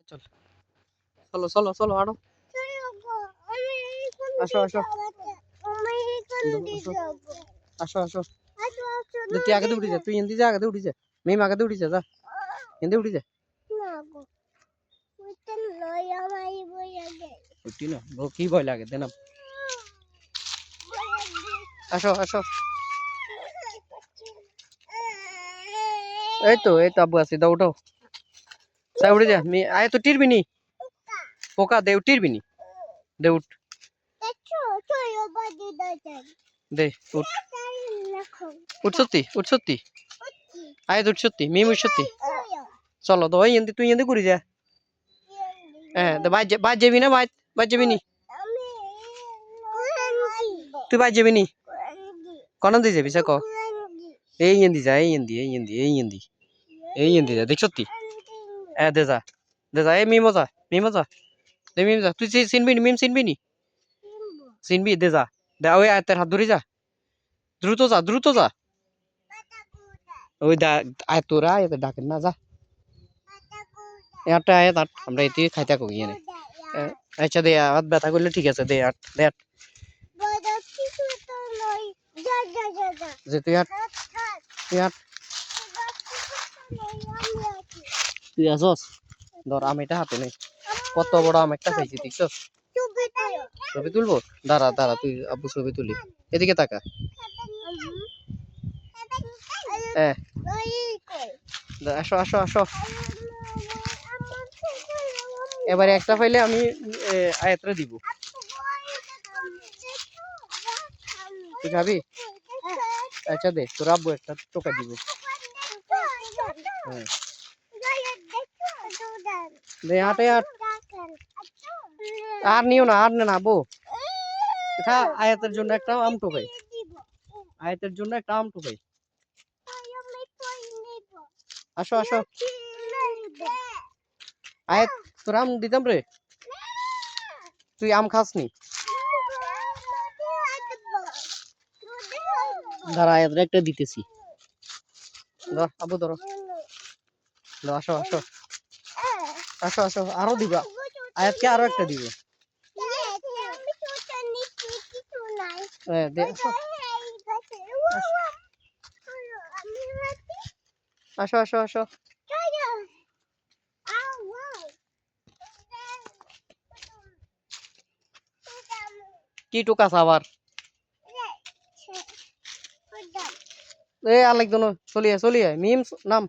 চল চলো চলো চলো আরো আসো আসো আসো আসো তুই আগে উঠি যা তুই হিন্দি যা আগে উঠি যা মেম আগে উঠি যা যা হিন্দি উঠি যা উঠি না কি ভয় লাগে দেন আসো আসো এই তো আব্বু আছি দাও উঠাও যা উঠে যা আয় তো টিরবি নি পোকা দে টিরবি নি দে উঠ দে উঠ উঠ সত্যি আয় তো উঠ সত্যি মিম উঠ সত্যি চলো তো ওই তুই এনতে ঘুরি যা হ্যাঁ তো বাজ যাবি না বাজ যাবি নি তুই বাজ যাবি নি কোন দিয়ে যাবি সে ক এই এন্দি যা এই এন্দি যা দেখ সত্যি হ্যাঁ দে যা এই মিমো যা দে মিম যা তুই চিনবি নি মিম চিনবি নি চিনবি দে যা দে ওই আয়তের হাত ধরে যা দ্রুত যা ওই আয় তোরা এতে ডাকেন না যা একটা আয় তার আমরা এতে খাইতে করি এনে আচ্ছা দে হাত ব্যথা করলে ঠিক আছে দে আট যে তুই আট তুই আসস ধর আমি এটা হাতে নেই কত বড় আম একটা খাইছি দেখছস ছবি তুলবো দাঁড়া তুই আব্বু ছবি তুলি এদিকে তাকা হ্যাঁ আসো এবারে একটা পাইলে আমি আয়াতরে দিব তুই খাবি আচ্ছা দে তোর আব্বু একটা টোকা দিব দে হাটে আর নিও না আর না আব্বু খা আয়াতের জন্য একটা আম টোকাই আসো আয়াত তোর আম দিতাম রে তুই আম খাসনি দাঁড়া আয়াত একটা দিতেছি ধর আব্বু ধরো আসো আরো দিবা আয়াতকে আরো একটা দিব হ্যাঁ দে আসো কি টোকাস আবার আলেক জন চলিয়ে মিম নাম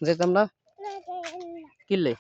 যেতাম না কিনলে